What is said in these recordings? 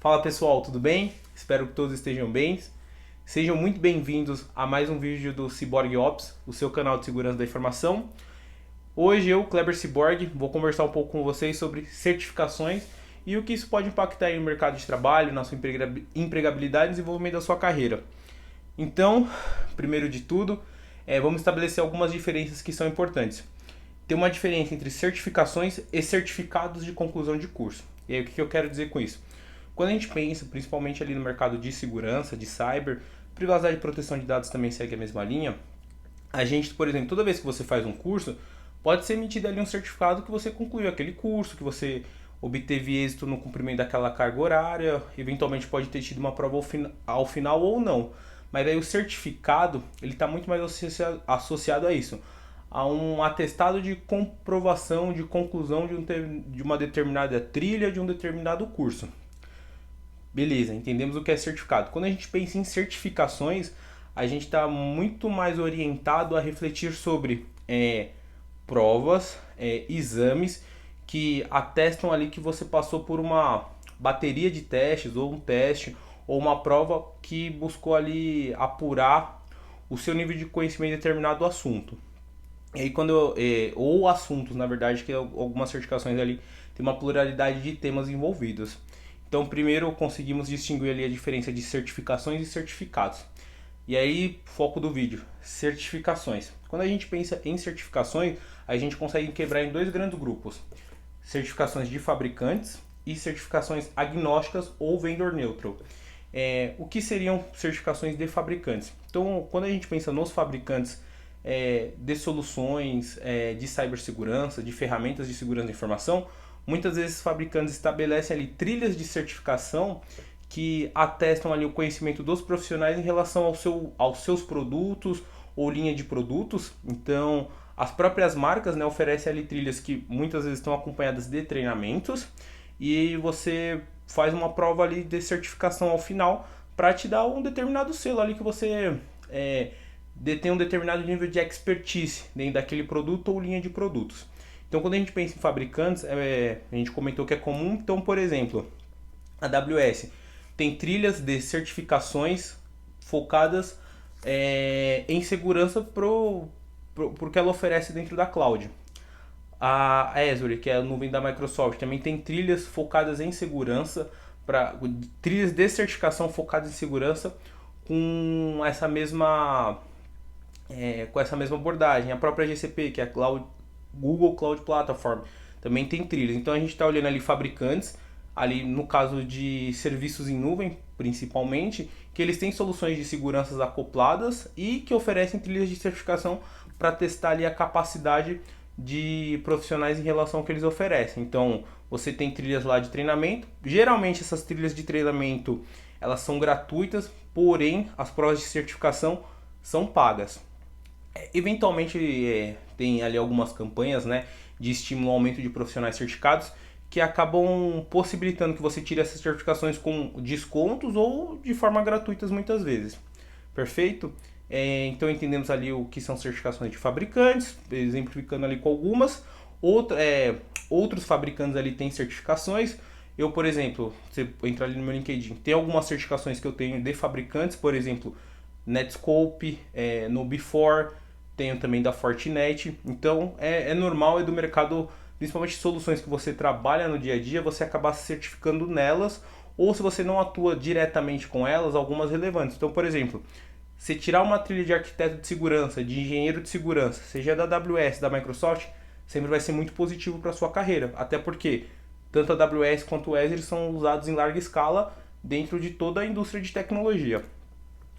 Fala pessoal, tudo bem? Espero que todos estejam bem. Sejam muito bem-vindos a mais um vídeo do Cyborg Ops, o seu canal de segurança da informação. Hoje eu, Kleber Cyborg, vou conversar um pouco com vocês sobre certificações e o que isso pode impactar no mercado de trabalho, na sua empregabilidade e desenvolvimento da sua carreira. Então, primeiro de tudo, vamos estabelecer algumas diferenças que são importantes. Tem uma diferença entre certificações e certificados de conclusão de curso. E aí, o que eu quero dizer com isso? Quando a gente pensa, principalmente ali no mercado de segurança, de cyber, privacidade e proteção de dados também segue a mesma linha. A gente, por exemplo, toda vez que você faz um curso, pode ser emitido ali um certificado que você concluiu aquele curso, que você obteve êxito no cumprimento daquela carga horária, eventualmente pode ter tido uma prova ao final ou não. Mas aí o certificado, ele está muito mais associado a isso, a um atestado de comprovação, de conclusão de uma determinada trilha, de um determinado curso. Beleza, entendemos o que é certificado. Quando a gente pensa em certificações, a gente está muito mais orientado a refletir sobre provas, exames que atestam ali que você passou por uma bateria de testes, ou um teste, ou uma prova que buscou ali apurar o seu nível de conhecimento em determinado assunto. E aí ou assuntos, na verdade, que algumas certificações ali tem uma pluralidade de temas envolvidos. Então, primeiro conseguimos distinguir ali a diferença de certificações e certificados. E aí, foco do vídeo, certificações. Quando a gente pensa em certificações, a gente consegue quebrar em dois grandes grupos. Certificações de fabricantes e certificações agnósticas ou vendor neutral. O que seriam certificações de fabricantes? Então, quando a gente pensa nos fabricantes de soluções de cibersegurança, de ferramentas de segurança da informação, muitas vezes os fabricantes estabelecem ali trilhas de certificação que atestam ali o conhecimento dos profissionais em relação aos seus produtos ou linha de produtos. Então, as próprias marcas, né, oferecem ali trilhas que muitas vezes estão acompanhadas de treinamentos e você faz uma prova ali de certificação ao final para te dar um determinado selo ali que você detém um determinado nível de expertise dentro daquele produto ou linha de produtos. Então, quando a gente pensa em fabricantes, a gente comentou que é comum. Então, por exemplo, a AWS tem trilhas de certificações focadas em segurança porque ela oferece dentro da cloud. A Azure, que é a nuvem da Microsoft, também tem trilhas focadas em segurança, trilhas de certificação focadas em segurança com essa mesma abordagem. A própria GCP, que é a Google Cloud Platform, também tem trilhas. Então a gente está olhando ali fabricantes, ali no caso de serviços em nuvem, principalmente, que eles têm soluções de segurança acopladas e que oferecem trilhas de certificação para testar ali a capacidade de profissionais em relação ao que eles oferecem. Então você tem trilhas lá de treinamento. Geralmente essas trilhas de treinamento elas são gratuitas, porém as provas de certificação são pagas. Eventualmente tem ali algumas campanhas, né, de estímulo ao aumento de profissionais certificados que acabam possibilitando que você tire essas certificações com descontos ou de forma gratuitas muitas vezes. Perfeito? Então entendemos ali o que são certificações de fabricantes, exemplificando ali com algumas. Outros fabricantes ali têm certificações. Eu, por exemplo, você entra ali no meu LinkedIn, tem algumas certificações que eu tenho de fabricantes, por exemplo, Netscope, no Before, tenho também da Fortinet. Então é normal, é do mercado, principalmente soluções que você trabalha no dia a dia, você acabar se certificando nelas, ou se você não atua diretamente com elas, algumas relevantes. Então, por exemplo, se tirar uma trilha de arquiteto de segurança, de engenheiro de segurança, seja da AWS, da Microsoft, sempre vai ser muito positivo para a sua carreira. Até porque tanto a AWS quanto o Azure são usados em larga escala dentro de toda a indústria de tecnologia.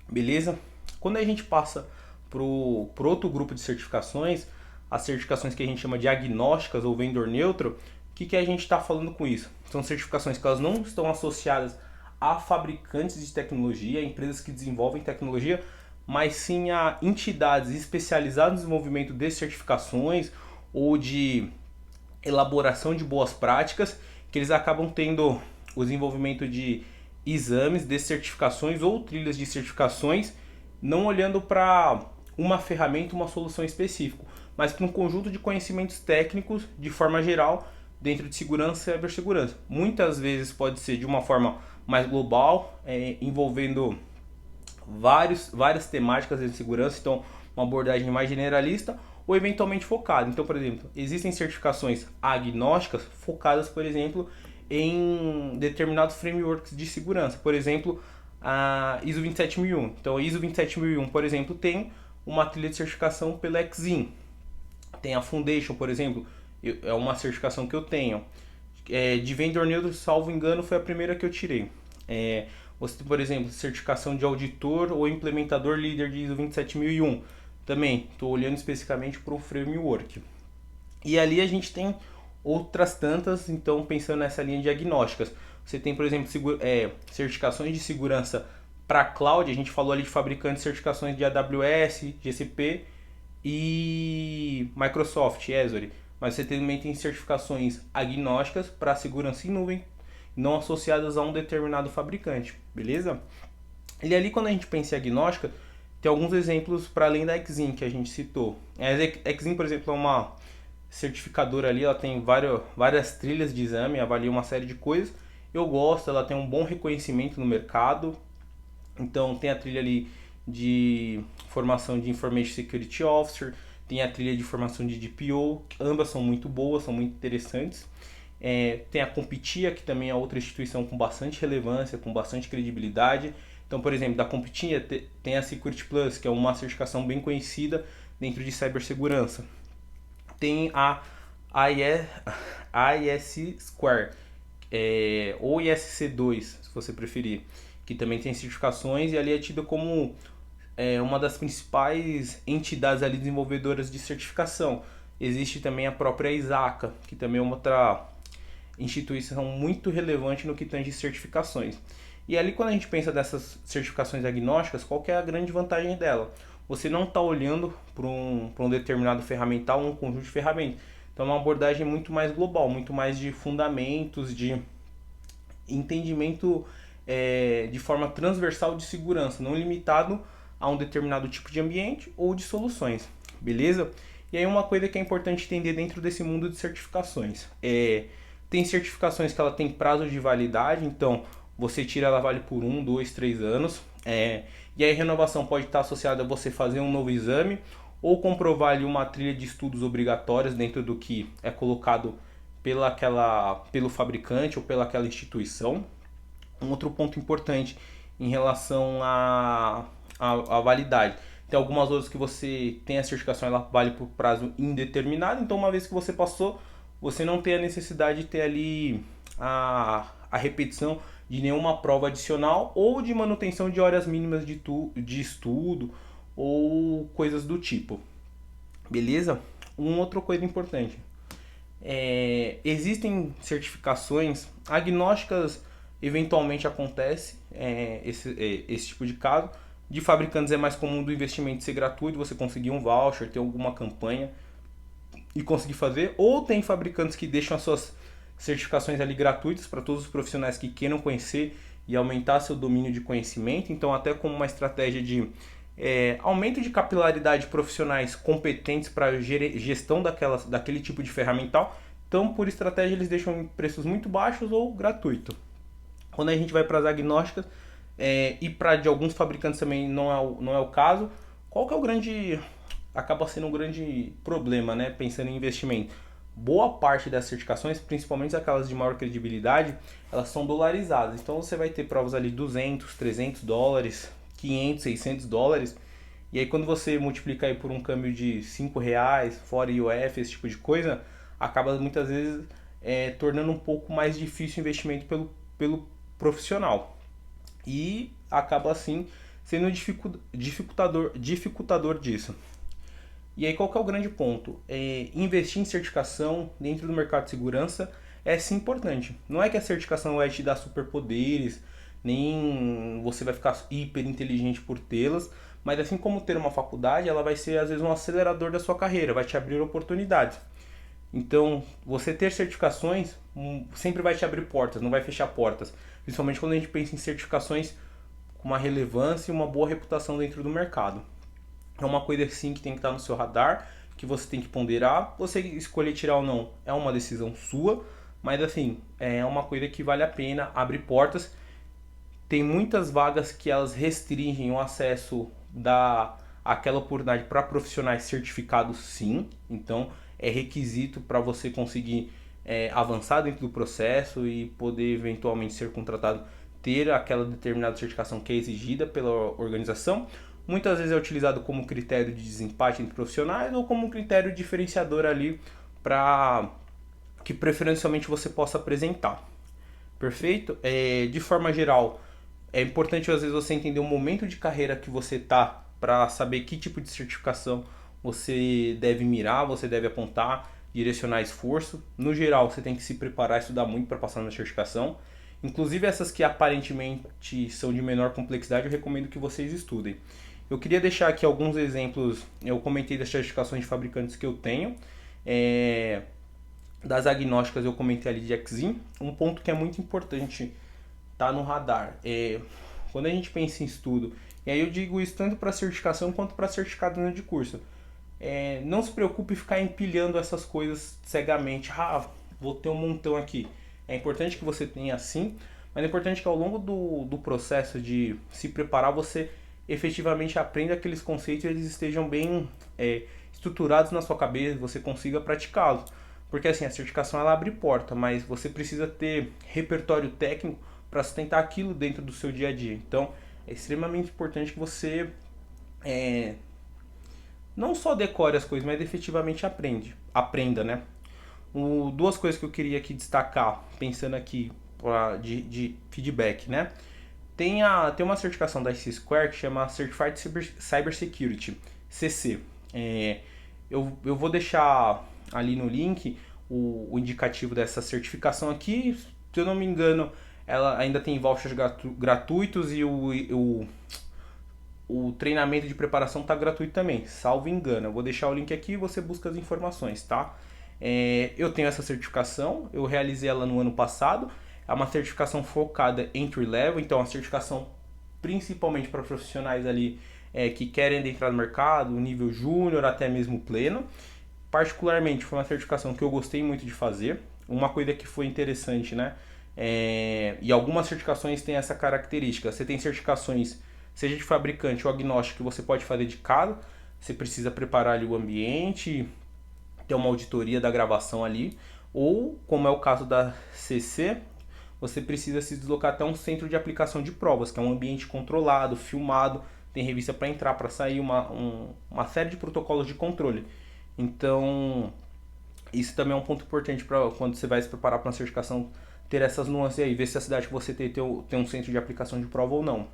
Beleza? Quando a gente passa para outro grupo de certificações, as certificações que a gente chama de agnósticas ou vendor neutral, o que a gente está falando com isso? São certificações que elas não estão associadas a fabricantes de tecnologia, a empresas que desenvolvem tecnologia, mas sim a entidades especializadas no desenvolvimento de certificações ou de elaboração de boas práticas, que eles acabam tendo o desenvolvimento de exames de certificações ou trilhas de certificações, não olhando para uma ferramenta, uma solução específica, mas para um conjunto de conhecimentos técnicos de forma geral dentro de segurança e cibersegurança. Muitas vezes pode ser de uma forma mais global, envolvendo várias temáticas de segurança, então uma abordagem mais generalista ou eventualmente focada. Então, por exemplo, existem certificações agnósticas focadas, por exemplo, em determinados frameworks de segurança. Por exemplo, a ISO 27001. Então, a ISO 27001, por exemplo, tem uma trilha de certificação pela Exim. Tem a Foundation, por exemplo, é uma certificação que eu tenho. De Vendor Neutral, salvo engano, foi a primeira que eu tirei. Você tem, por exemplo, certificação de auditor ou implementador líder de ISO 27001. Também estou olhando especificamente para o framework. E ali a gente tem outras tantas, então pensando nessa linha de diagnósticas. Você tem, por exemplo, certificações de segurança para cloud, a gente falou ali de fabricantes, certificações de AWS, GCP e Microsoft, Azure. Mas você também tem certificações agnósticas para segurança em nuvem, não associadas a um determinado fabricante, beleza? E ali quando a gente pensa em agnóstica, tem alguns exemplos para além da Exim que a gente citou. A Exim, por exemplo, é uma certificadora ali, ela tem várias trilhas de exame, avalia uma série de coisas. Eu gosto, ela tem um bom reconhecimento no mercado. Então tem a trilha ali de formação de Information Security Officer, tem a trilha de formação de DPO, ambas são muito boas, são muito interessantes. Tem a Competia, que também é outra instituição com bastante relevância, com bastante credibilidade. Então, por exemplo, da Competia tem a Security Plus, que é uma certificação bem conhecida dentro de cibersegurança. Tem a IS Square, ou ISC2, se você preferir, que também tem certificações e ali é tida como uma das principais entidades ali desenvolvedoras de certificação. Existe também a própria ISACA, que também é uma outra instituição muito relevante no que tange certificações. E ali quando a gente pensa dessas certificações agnósticas, qual que é a grande vantagem dela? Você não está olhando para um determinado ferramental, um conjunto de ferramentas. Então é uma abordagem muito mais global, muito mais de fundamentos, de entendimento de forma transversal de segurança, não limitado a um determinado tipo de ambiente ou de soluções, beleza? E aí uma coisa que é importante entender dentro desse mundo de certificações. Tem certificações que ela tem prazo de validade, então você tira, ela vale por 1, 2, 3 anos. E aí a renovação pode estar associada a você fazer um novo exame ou comprovar ali uma trilha de estudos obrigatórios dentro do que é colocado pelo fabricante ou pelaquela instituição. Um outro ponto importante em relação à validade. Tem algumas outras que você tem a certificação, ela vale por prazo indeterminado, então uma vez que você passou, você não tem a necessidade de ter ali a repetição de nenhuma prova adicional ou de manutenção de horas mínimas de estudo ou coisas do tipo. Beleza? Uma outra coisa importante. Existem certificações agnósticas, eventualmente acontece esse tipo de caso. De fabricantes é mais comum do investimento ser gratuito, você conseguir um voucher, ter alguma campanha e conseguir fazer. Ou tem fabricantes que deixam as suas certificações ali gratuitas para todos os profissionais que queiram conhecer e aumentar seu domínio de conhecimento. Então, até como uma estratégia de aumento de capilaridade de profissionais competentes para gestão daquele tipo de ferramental. Então, por estratégia, eles deixam em preços muito baixos ou gratuito. Quando a gente vai para as agnósticas, e para de alguns fabricantes também não é o caso, qual que é o grande... acaba sendo um grande problema, né? Pensando em investimento. Boa parte das certificações, principalmente aquelas de maior credibilidade, elas são dolarizadas. Então você vai ter provas ali $200, $300, $500, $600. E aí quando você multiplica aí por um câmbio de R$5, fora IOF, esse tipo de coisa, acaba muitas vezes tornando um pouco mais difícil o investimento pelo profissional. E acaba assim sendo dificultador disso. E aí qual que é o grande ponto? Investir em certificação dentro do mercado de segurança é sim importante. Não é que a certificação vai te dar superpoderes, nem você vai ficar hiper inteligente por tê-las, mas assim como ter uma faculdade, ela vai ser às vezes um acelerador da sua carreira, vai te abrir oportunidades. Então, você ter certificações sempre vai te abrir portas, não vai fechar portas. Principalmente quando a gente pensa em certificações com uma relevância e uma boa reputação dentro do mercado. É uma coisa sim que tem que estar no seu radar, que você tem que ponderar. Você escolher tirar ou não é uma decisão sua, mas assim, é uma coisa que vale a pena, abre portas. Tem muitas vagas que elas restringem o acesso da aquela oportunidade para profissionais certificados, sim. Então é requisito para você conseguir avançar dentro do processo e poder eventualmente ser contratado, ter aquela determinada certificação que é exigida pela organização. Muitas vezes é utilizado como critério de desempate entre profissionais ou como um critério diferenciador ali para que preferencialmente você possa apresentar. Perfeito? De forma geral, é importante às vezes você entender o momento de carreira que você está para saber que tipo de certificação você deve mirar, você deve apontar, direcionar esforço. No geral, você tem que se preparar, estudar muito para passar na certificação. Inclusive essas que aparentemente são de menor complexidade, eu recomendo que vocês estudem. Eu queria deixar aqui alguns exemplos, eu comentei das certificações de fabricantes que eu tenho. Das agnósticas eu comentei ali de Exim. Um ponto que é muito importante tá no radar quando a gente pensa em estudo, e aí eu digo isso tanto para certificação quanto para certificado de curso, não se preocupe em ficar empilhando essas coisas cegamente. Vou ter um montão aqui. É importante que você tenha sim, mas é importante que ao longo do processo de se preparar você efetivamente aprenda aqueles conceitos e eles estejam bem estruturados na sua cabeça, você consiga praticá-los. Porque assim, a certificação ela abre porta, mas você precisa ter repertório técnico para sustentar aquilo dentro do seu dia a dia. Então, é extremamente importante que você não só decore as coisas, mas efetivamente aprenda, né? Duas coisas que eu queria aqui destacar, pensando aqui de feedback, né? Tem uma certificação da C-Square que chama Certified Cybersecurity, CC. Eu vou deixar ali no link o indicativo dessa certificação aqui. Se eu não me engano, ela ainda tem vouchers gratuitos e o treinamento de preparação está gratuito também, salvo engano. Eu vou deixar o link aqui e você busca as informações, tá? Eu tenho essa certificação, eu realizei ela no ano passado. É uma certificação focada em entry level, então é uma certificação principalmente para profissionais ali que querem entrar no mercado, nível júnior até mesmo pleno. Particularmente foi uma certificação que eu gostei muito de fazer. Uma coisa que foi interessante, né? E algumas certificações têm essa característica. Você tem certificações, seja de fabricante ou agnóstico, que você pode fazer de casa. Você precisa preparar ali o ambiente, ter uma auditoria da gravação ali. Ou, como é o caso da CC, você precisa se deslocar até um centro de aplicação de provas, que é um ambiente controlado, filmado, tem revista para entrar, para sair, uma série de protocolos de controle. Então, isso também é um ponto importante para quando você vai se preparar para uma certificação, ter essas nuances aí, ver se a cidade que você tem um centro de aplicação de prova ou não.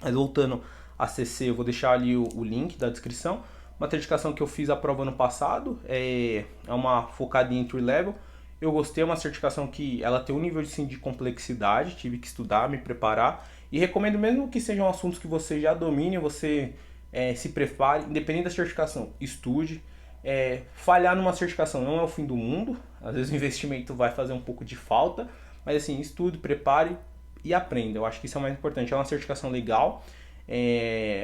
Mas voltando a CC, eu vou deixar ali o link da descrição. Uma certificação que eu fiz a prova ano passado, é uma focada em entry level. Eu gostei, é uma certificação que ela tem um nível de complexidade, tive que estudar, me preparar. E recomendo mesmo que sejam assuntos que você já domine, você se prepare, independente da certificação, estude. Falhar numa certificação não é o fim do mundo, às vezes o investimento vai fazer um pouco de falta, mas assim, estude, prepare e aprenda. Eu acho que isso é o mais importante. É uma certificação legal.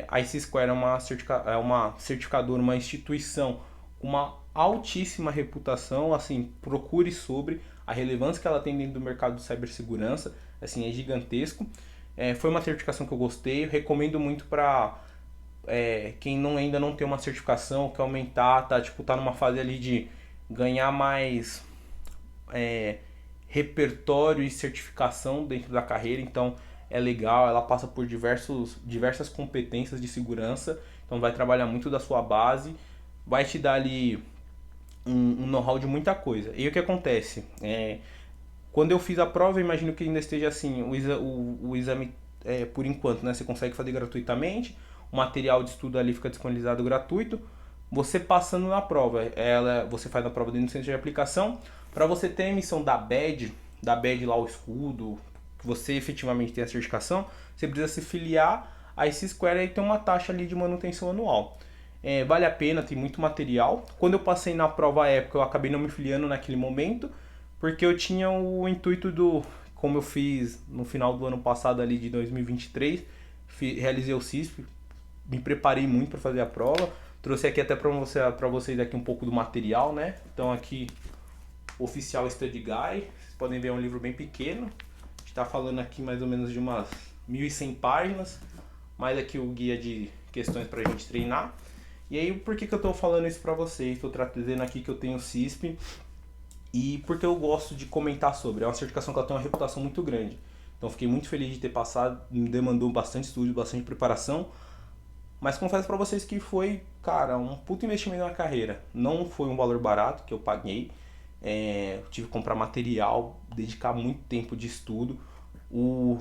A IC Square é uma certificadora, uma instituição com uma altíssima reputação. Assim, procure sobre a relevância que ela tem dentro do mercado de cibersegurança. Assim, é gigantesco. Foi uma certificação que eu gostei. Eu recomendo muito para quem ainda não tem uma certificação, quer aumentar, tá numa fase ali de ganhar mais repertório e certificação dentro da carreira. Então é legal, ela passa por diversas competências de segurança, então vai trabalhar muito da sua base, vai te dar ali um know-how de muita coisa. E o que acontece? Quando eu fiz a prova, eu imagino que ainda esteja assim, o exame por enquanto, né? Você consegue fazer gratuitamente, o material de estudo ali fica disponibilizado gratuito. Você passando na prova, você faz a prova dentro do centro de aplicação. Para você ter a emissão da badge lá o escudo, que você efetivamente tem a certificação, você precisa se filiar a esse Square e tem uma taxa ali de manutenção anual. Vale a pena, tem muito material. Quando eu passei na prova à época, eu acabei não me filiando naquele momento, porque eu tinha o intuito como eu fiz no final do ano passado ali de 2023, realizei o CISP, me preparei muito para fazer a prova, Trouxe aqui até para vocês aqui um pouco do material, né? Então aqui, Oficial Study Guide. Vocês podem ver, é um livro bem pequeno. A gente tá falando aqui mais ou menos de umas 1.100 páginas. Mais aqui o guia de questões pra gente treinar. E aí, por que eu tô falando isso pra vocês? Tô trazendo aqui que eu tenho CISP e porque eu gosto de comentar sobre. É uma certificação que ela tem uma reputação muito grande. Então fiquei muito feliz de ter passado, me demandou bastante estudo, bastante preparação. Mas confesso pra vocês que foi, cara, um puto investimento na carreira. Não foi um valor barato que eu paguei. Tive que comprar material, dedicar muito tempo de estudo. O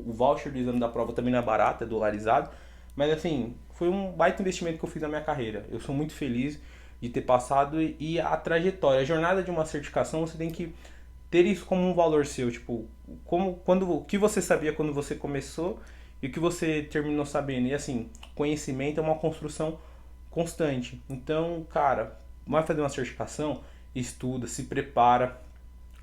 voucher do exame da prova também não é barato, é dolarizado. Mas assim, foi um baita investimento que eu fiz na minha carreira. Eu sou muito feliz de ter passado e a trajetória, a jornada de uma certificação, você tem que ter isso como um valor seu, tipo, o que você sabia quando você começou e o que você terminou sabendo. E assim, conhecimento é uma construção constante. Então, cara, vai fazer uma certificação, estuda, se prepara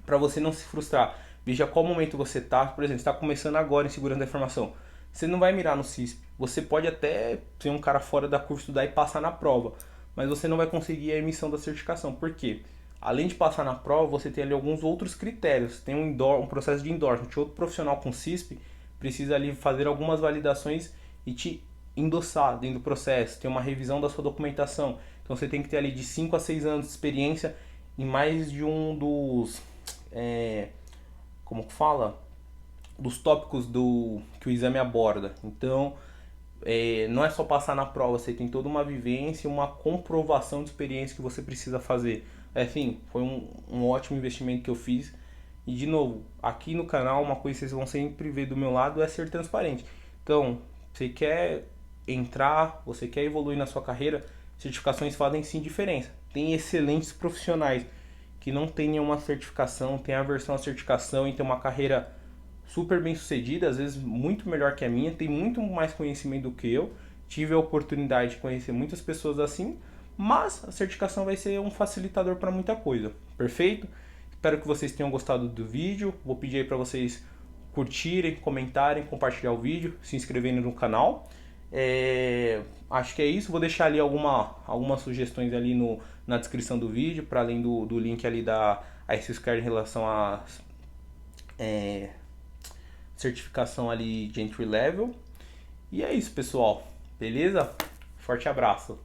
para você não se frustrar. Veja qual momento você tá, por exemplo, está começando agora em segurança da informação. Você não vai mirar no CISP. Você pode até ser um cara fora da curva, estudar e passar na prova, mas você não vai conseguir a emissão da certificação. Por quê? Além de passar na prova, você tem ali alguns outros critérios. Tem um processo de endorsement. Outro profissional com CISP precisa ali fazer algumas validações e te endossar dentro do processo. Tem uma revisão da sua documentação. Então você tem que ter ali de 5 a 6 anos de experiência em mais de um dos... como que fala? Dos tópicos que o exame aborda. Então, não é só passar na prova, você tem toda uma vivência, uma comprovação de experiência que você precisa fazer. Enfim, foi um ótimo investimento que eu fiz. E de novo, aqui no canal, uma coisa que vocês vão sempre ver do meu lado é ser transparente. Então, você quer entrar, você quer evoluir na sua carreira, certificações fazem sim diferença. Tem excelentes profissionais que não têm nenhuma certificação, tem aversão à certificação e tem uma carreira super bem sucedida, às vezes muito melhor que a minha, tem muito mais conhecimento do que eu. Tive a oportunidade de conhecer muitas pessoas assim, mas a certificação vai ser um facilitador para muita coisa. Perfeito? Espero que vocês tenham gostado do vídeo. Vou pedir aí para vocês curtirem, comentarem, compartilhar o vídeo, se inscreverem no canal. Acho que é isso. Vou deixar ali algumas sugestões ali na descrição do vídeo, para além do link ali da ICSCAR em relação a certificação ali de entry level. E é isso, pessoal. Beleza? Forte abraço.